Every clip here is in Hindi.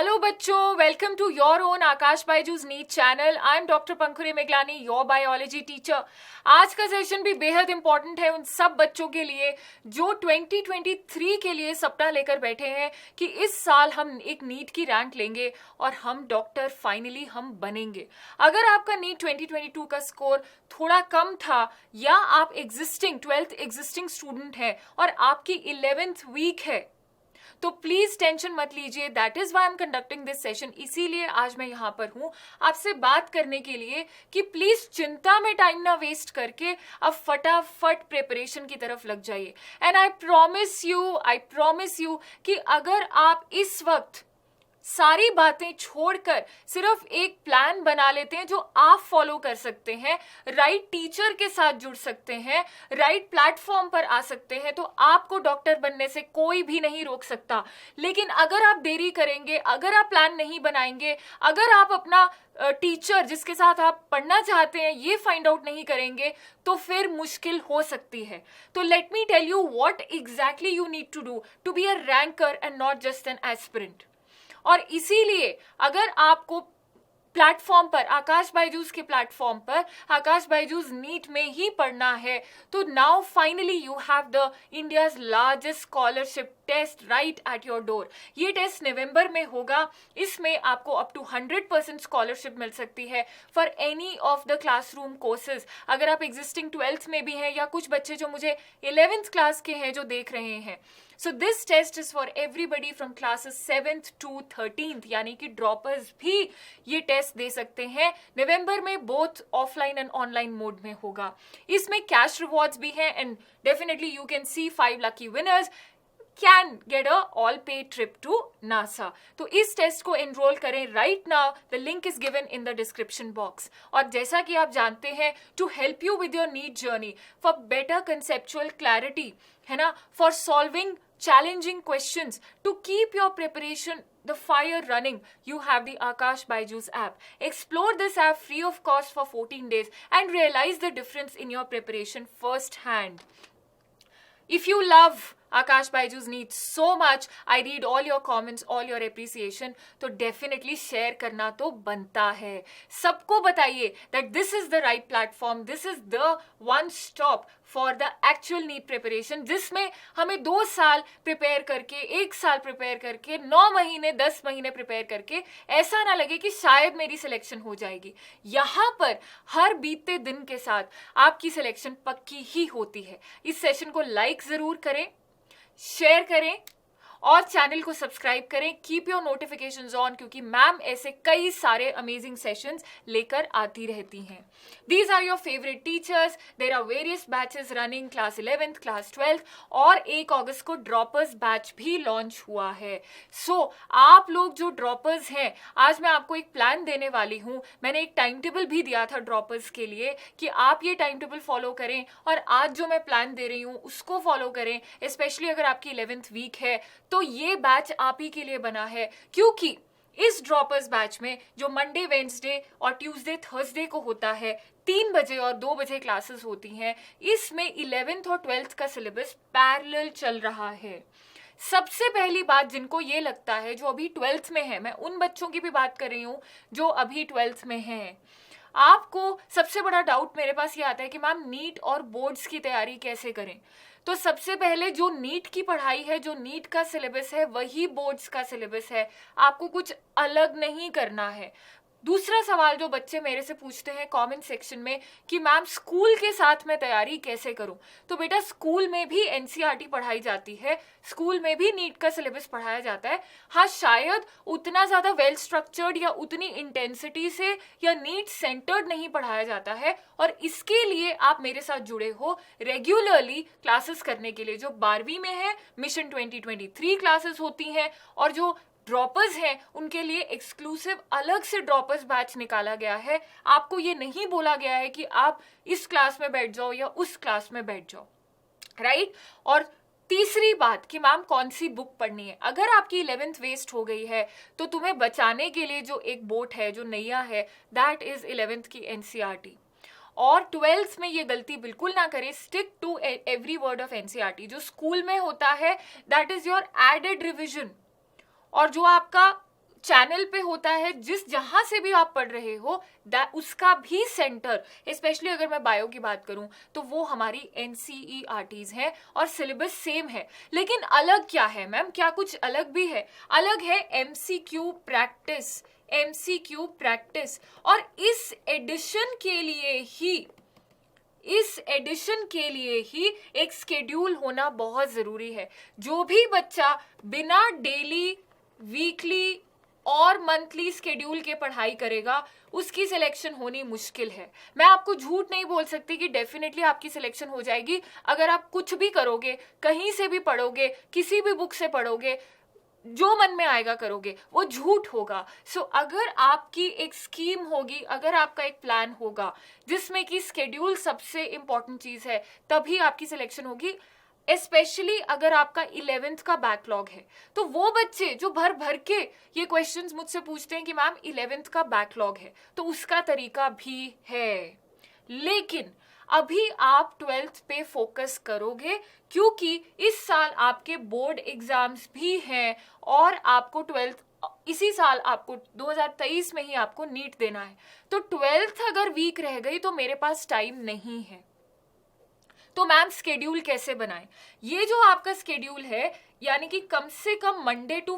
हेलो बच्चों, welcome to your own Aakash Byju's NEET channel. I am doctor Pankhuri Meglani, your biology teacher. आज का सेशन भी बेहद इंपॉर्टेंट है उन सब बच्चों के लिए जो 2023 के लिए सपना लेकर बैठे हैं कि इस साल हम एक नीट की रैंक लेंगे और हम डॉक्टर फाइनली हम बनेंगे। अगर आपका नीट 2022 का स्कोर थोड़ा कम था या आप एग्जिस्टिंग 12th एग्जिस्टिंग स्टूडेंट हैं और आपकी 11th वीक है, तो प्लीज टेंशन मत लीजिए। That is why am conducting this session. इसीलिए आज मैं यहाँ पर हूँ आपसे बात करने के लिए कि प्लीज चिंता में टाइम ना वेस्ट करके अब फटाफट प्रिपरेशन की तरफ लग जाइए। एंड आई प्रॉमिस यू कि अगर आप इस वक्त सारी बातें छोड़कर सिर्फ एक प्लान बना लेते हैं जो आप फॉलो कर सकते हैं, राइट टीचर के साथ जुड़ सकते हैं, राइट प्लेटफॉर्म पर आ सकते हैं, तो आपको डॉक्टर बनने से कोई भी नहीं रोक सकता। लेकिन अगर आप देरी करेंगे, अगर आप प्लान नहीं बनाएंगे, अगर आप अपना टीचर जिसके साथ आप पढ़ना चाहते हैं ये फाइंड आउट नहीं करेंगे, तो फिर मुश्किल हो सकती है। तो let me tell you what exactly you need to do to be a ranker and not just an aspirant. और इसीलिए अगर आपको प्लेटफॉर्म पर, आकाश बायजूस के प्लेटफॉर्म पर आकाश बायजूस नीट में ही पढ़ना है, तो now finally you have the India's largest scholarship test right at your door. ये टेस्ट नवंबर में होगा। इसमें आपको अप टू 100% स्कॉलरशिप मिल सकती है for any of the classroom courses. अगर आप एग्जिस्टिंग 12th में भी हैं या कुछ बच्चे जो मुझे 11th क्लास के हैं जो देख रहे हैं, so this test is for everybody from classes 7th to 13th, यानी कि ड्रॉपर्स भी ये टेस्ट दे सकते हैं। नवंबर में both offline and online mode में होगा। इसमें कैश रिवॉर्ड्स भी हैं and definitely you can see 5 lucky winners can get a all paid trip to NASA। तो इस टेस्ट को एनरोल करें right now. The link is given in the description box. और जैसा कि आप जानते हैं, to help you with your NEET journey, for better conceptual clarity, है ना, for solving challenging questions, to keep your preparation the fire running, you have the Akash Baijus app. Explore this app free of cost for 14 days and realize the difference in your preparation firsthand. If you love Akash Baijus Neat so much, I read all your comments, all your appreciation, तो definitely share करना तो बनता है। सबको बताइए that this is the right platform, this is the one stop for the actual NEET preparation, जिसमें हमें 2 साल प्रिपेयर करके, 1 साल प्रिपेयर करके, 9 महीने 10 महीने प्रिपेयर करके ऐसा ना लगे कि शायद मेरी सिलेक्शन हो जाएगी। यहाँ पर हर बीतते दिन के साथ आपकी सिलेक्शन पक्की ही होती है। इस सेशन को लाइक जरूर करें, शेयर करें और चैनल को सब्सक्राइब करें। कीप योर नोटिफिकेशंस ऑन, क्योंकि मैम ऐसे कई सारे अमेजिंग सेशंस लेकर आती रहती हैं। These are your favourite teachers. There are various batches running, class 11th, class 12th, और 1 अगस्त को ड्रॉपर्स बैच भी लॉन्च हुआ है। सो आप लोग जो ड्रॉपर्स हैं, आज मैं आपको एक प्लान देने वाली हूँ। मैंने एक टाइम टेबल भी दिया था ड्रॉपर्स के लिए कि आप ये टाइम टेबल फॉलो करें, और आज जो मैं प्लान दे रही हूँ उसको फॉलो करें। स्पेशली अगर आपकी 11th वीक है तो ये बैच आप ही के लिए बना है, क्योंकि इस ड्रॉपर्स बैच में जो मंडे, वेंसडे और ट्यूसडे, थर्सडे को होता है, 3 बजे और 2 बजे क्लासेस होती हैं। इसमें 11th और 12th का सिलेबस पैरेलल चल रहा है। सबसे पहली बात, जिनको ये लगता है, जो अभी 12th में है, मैं उन बच्चों की भी बात कर रही हूँ जो अभी 12th में हैं, आपको सबसे बड़ा डाउट मेरे पास ये आता है कि मैम नीट और बोर्ड्स की तैयारी कैसे करें। तो सबसे पहले जो नीट की पढ़ाई है, जो नीट का सिलेबस है, वही बोर्ड्स का सिलेबस है। आपको कुछ अलग नहीं करना है। दूसरा सवाल जो बच्चे मेरे से पूछते हैं कमेंट सेक्शन में कि मैम स्कूल के साथ मैं तैयारी कैसे करूं, तो बेटा स्कूल में भी एनसीईआरटी पढ़ाई जाती है, स्कूल में भी नीट का सिलेबस पढ़ाया जाता है। हाँ, शायद उतना ज़्यादा वेल स्ट्रक्चर्ड या उतनी इंटेंसिटी से या नीट सेंटर्ड नहीं पढ़ाया जाता है, और इसके लिए आप मेरे साथ जुड़े हो रेगुलरली क्लासेस करने के लिए। जो 12वीं में है, मिशन 2023 क्लासेस होती हैं, और जो ड्रॉपर्स हैं उनके लिए एक्सक्लूसिव अलग से ड्रॉपर्स बैच निकाला गया है। आपको ये नहीं बोला गया है कि आप इस क्लास में बैठ जाओ या उस क्लास में बैठ जाओ, राइट। और तीसरी बात कि मैम कौन सी बुक पढ़नी है। अगर आपकी 11th वेस्ट हो गई है तो तुम्हें बचाने के लिए जो एक बोट है, जो नैया है, दैट इज 11th की एनसीईआरटी। और 12th में ये गलती बिल्कुल ना करें। Stick to every word of NCERT. जो स्कूल में होता है that is your added revision, और जो आपका चैनल पे होता है, जिस जहां से भी आप पढ़ रहे हो उसका भी सेंटर, स्पेशली अगर मैं बायो की बात करूं तो वो हमारी NCERTs हैं और सिलेबस सेम है। लेकिन अलग क्या है मैम, क्या कुछ अलग भी है? अलग है MCQ प्रैक्टिस, MCQ प्रैक्टिस। और इस एडिशन के लिए ही एक स्केड्यूल होना बहुत जरूरी है। जो भी बच्चा बिना डेली, वीकली और मंथली स्केड्यूल के पढ़ाई करेगा उसकी सिलेक्शन होनी मुश्किल है। मैं आपको झूठ नहीं बोल सकती कि डेफिनेटली आपकी सिलेक्शन हो जाएगी। अगर आप कुछ भी करोगे, कहीं से भी पढ़ोगे, किसी भी बुक से पढ़ोगे, जो मन में आएगा करोगे, वो झूठ होगा। सो अगर आपकी एक स्कीम होगी, अगर आपका एक प्लान होगा जिसमें कि स्केड्यूल सबसे इंपॉर्टेंट चीज है, तभी आपकी सिलेक्शन होगी। स्पेशली अगर आपका 11th का बैकलॉग है, तो वो बच्चे जो भर भर के ये क्वेश्चंस मुझसे पूछते हैं कि मैम 11th का बैकलॉग है, तो उसका तरीका भी है। लेकिन अभी आप 12th पे फोकस करोगे क्योंकि इस साल आपके बोर्ड एग्जाम्स भी हैं और आपको 12th इसी साल, आपको 2023 में ही आपको नीट देना है। तो 12th अगर वीक रह गई तो मेरे पास टाइम नहीं है। तो मैम स्केड्यूल कैसे बनाएं? ये जो आपका स्केड्यूल है, यानी कि कम से कम मंडे टू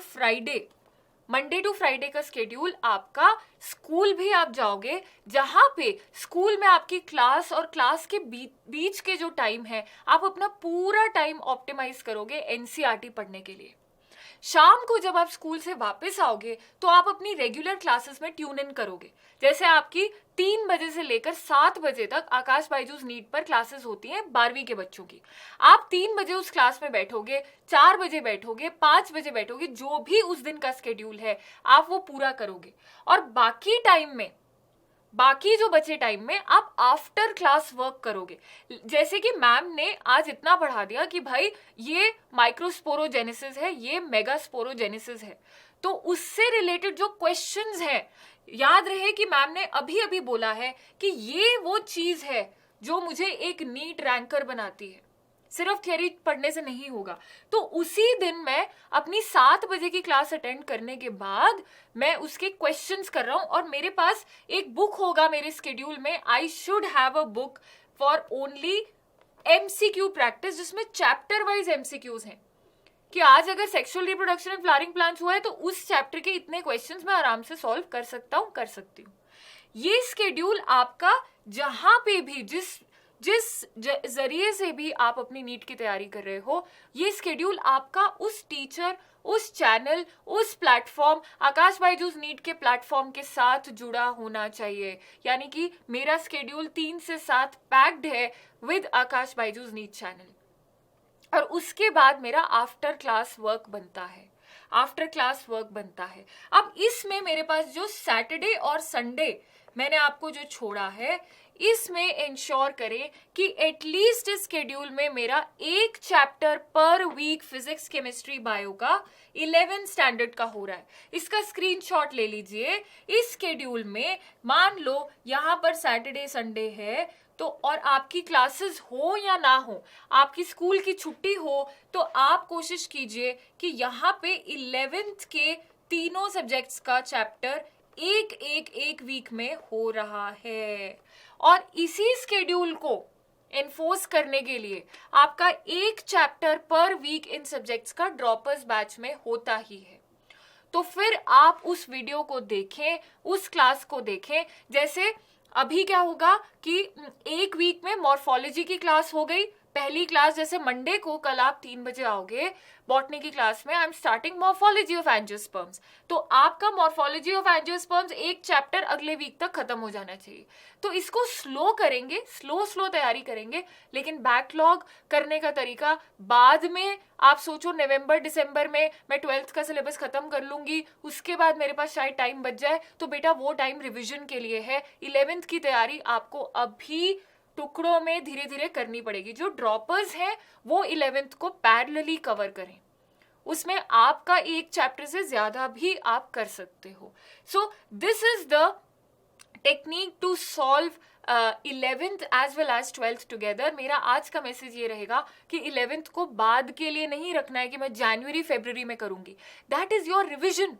फ्राइडे का स्केड्यूल आपका, स्कूल भी आप जाओगे जहां पे स्कूल में आपकी क्लास और क्लास के बीच के जो टाइम है, आप अपना पूरा टाइम ऑप्टिमाइज करोगे NCERT पढ़ने के लिए। शाम को जब आप स्कूल से वापस आओगे तो आप अपनी रेगुलर क्लासेस में ट्यून इन करोगे। जैसे आपकी 3 बजे से लेकर 7 बजे तक आकाश बायजूस नीट पर क्लासेस होती हैं 12वीं के बच्चों की। आप 3 बजे उस क्लास में बैठोगे, 4 बजे बैठोगे, 5 बजे बैठोगे, जो भी उस दिन का स्केड्यूल है आप वो पूरा करोगे। और बाकी जो बचे टाइम में आप आफ्टर क्लास वर्क करोगे। जैसे कि मैम ने आज इतना पढ़ा दिया कि भाई ये माइक्रोस्पोरोजेनेसिस है, ये मेगास्पोरोजेनेसिस है, तो उससे रिलेटेड जो क्वेश्चंस हैं, याद रहे कि मैम ने अभी अभी बोला है कि ये वो चीज है जो मुझे एक नीट रैंकर बनाती है, सिर्फ थियरी पढ़ने से नहीं होगा। तो उसी दिन मैं अपनी 7 बजे की क्लास अटेंड करने के बाद मैं उसके क्वेश्चंस कर रहा हूं और मेरे पास एक बुक होगा मेरे स्केड्यूल में। I should have a book for only MCQ practice, जिसमें चैप्टर वाइज MCQs हैं कि आज अगर sexual reproduction and flowering plants हुआ है तो उस चैप्टर के इतने क्वेश्चंस मैं आराम से सॉल्व कर सकती हूँ। ये स्केड्यूल आपका जहां पे भी जिस जरिए से भी आप अपनी नीट की तैयारी कर रहे हो, ये स्केड्यूल आपका उस टीचर, उस चैनल, उस प्लेटफॉर्म, आकाश बायजूस नीट के प्लेटफॉर्म के साथ जुड़ा होना चाहिए। यानी कि मेरा स्केड्यूल 3 से 7 पैक्ड है with Aakash Byju's NEET channel. और उसके बाद मेरा आफ्टर क्लास वर्क बनता है। अब इसमें मेरे पास जो सैटरडे और संडे मैंने आपको जो छोड़ा है, इसमें इंश्योर करें कि एटलीस्ट इस स्केड्यूल में मेरा एक चैप्टर पर वीक फिजिक्स, केमिस्ट्री, बायो का 11th स्टैंडर्ड का हो रहा है। इसका स्क्रीनशॉट ले लीजिए। इस स्केड्यूल में मान लो यहाँ पर सैटरडे संडे है, तो और आपकी क्लासेस हो या ना हो, आपकी स्कूल की छुट्टी हो, तो आप कोशिश कीजिए कि यहाँ पे 11th के तीनों सब्जेक्ट्स का चैप्टर एक वीक में हो रहा है। और इसी स्केड्यूल को एनफोर्स करने के लिए आपका एक चैप्टर पर वीक इन सब्जेक्ट्स का ड्रॉपर्स बैच में होता ही है। तो फिर आप उस वीडियो को देखें, उस क्लास को देखें। जैसे अभी क्या होगा कि एक वीक में मॉर्फोलॉजी की क्लास हो गई, पहली क्लास जैसे मंडे को, कल आप 3 बजे आओगे बॉटनी की क्लास में, I am starting morphology of angiosperms, तो आपका मॉर्फोलॉजी ऑफ एंजियोस्पर्म्स एक चैप्टर अगले वीक तक खत्म हो जाना चाहिए। तो इसको स्लो करेंगे, स्लो तैयारी करेंगे, लेकिन बैकलॉग करने का तरीका बाद में आप सोचो नवंबर दिसंबर में मैं 12th का सिलेबस खत्म कर लूंगी, उसके बाद मेरे पास शायद टाइम बच जाए, तो बेटा वो टाइम रिविजन के लिए है। 11th की तैयारी आपको अभी टुकड़ों में धीरे धीरे करनी पड़ेगी। जो ड्रॉपर्स हैं वो 11th को पैरेलली कवर करें, उसमें आपका एक चैप्टर से ज्यादा भी आप कर सकते हो। So this is the technique to solve 11th as well as 12th together. मेरा आज का मैसेज ये रहेगा कि 11th को बाद के लिए नहीं रखना है कि मैं जनवरी फरवरी में करूंगी। That is your revision.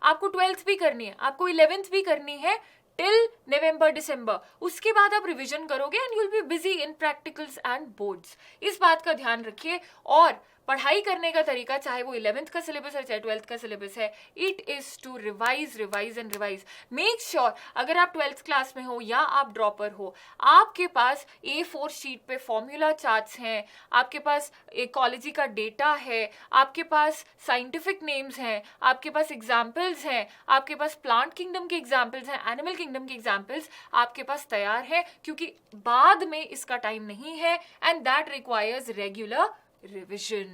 आपको 12th भी करनी है, आपको 11th भी करनी है टिल नवंबर दिसंबर, उसके बाद आप रिवीजन करोगे and you will be busy in practicals and boards. इस बात का ध्यान रखिए। और पढ़ाई करने का तरीका, चाहे वो 11th का सिलेबस है चाहे 12th का सिलेबस है, it is to revise revise and revise. Make sure अगर आप 12th क्लास में हो या आप ड्रॉपर हो, आपके पास A4 शीट पे फॉर्मूला चार्ट्स हैं, आपके पास इकोलॉजी का डेटा है, आपके पास साइंटिफिक नेम्स हैं, आपके पास एग्जाम्पल्स हैं, आपके पास प्लांट किंगडम के एग्जाम्पल्स हैं, एनिमल किंगडम के एग्जाम्पल्स आपके पास तैयार है, क्योंकि बाद में इसका टाइम नहीं है and that requires regular revision.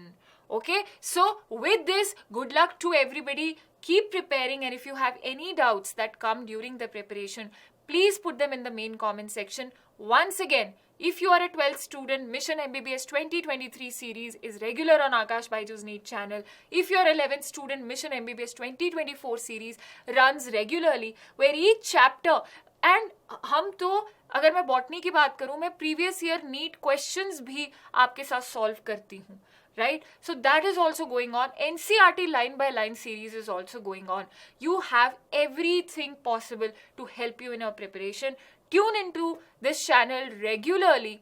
Okay, so with this, good luck to everybody. Keep preparing, and if you have any doubts that come during the preparation, please put them in the main comment section. Once again, if you are a 12th student, Mission MBBS 2023 series is regular on Akash Byju's NEET channel. If you are 11th student, Mission MBBS 2024 series runs regularly, where each chapter and हम तो, अगर मैं बॉटनी की बात करूं, मैं प्रीवियस ईयर नीट क्वेश्चंस भी आपके साथ सॉल्व करती हूँ, right? So that is also going on. NCERT line by line series is also going on. You have everything possible to help you in your preparation. Tune into this channel regularly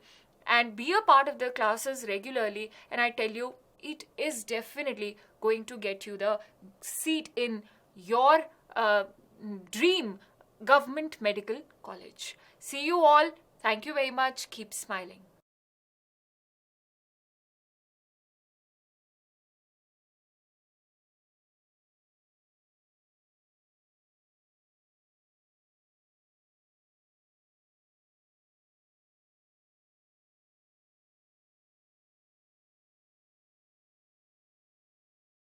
and be a part of the classes regularly, and I tell you, it is definitely going to get you the seat in your dream government medical college. See you all. Thank you very much. Keep smiling.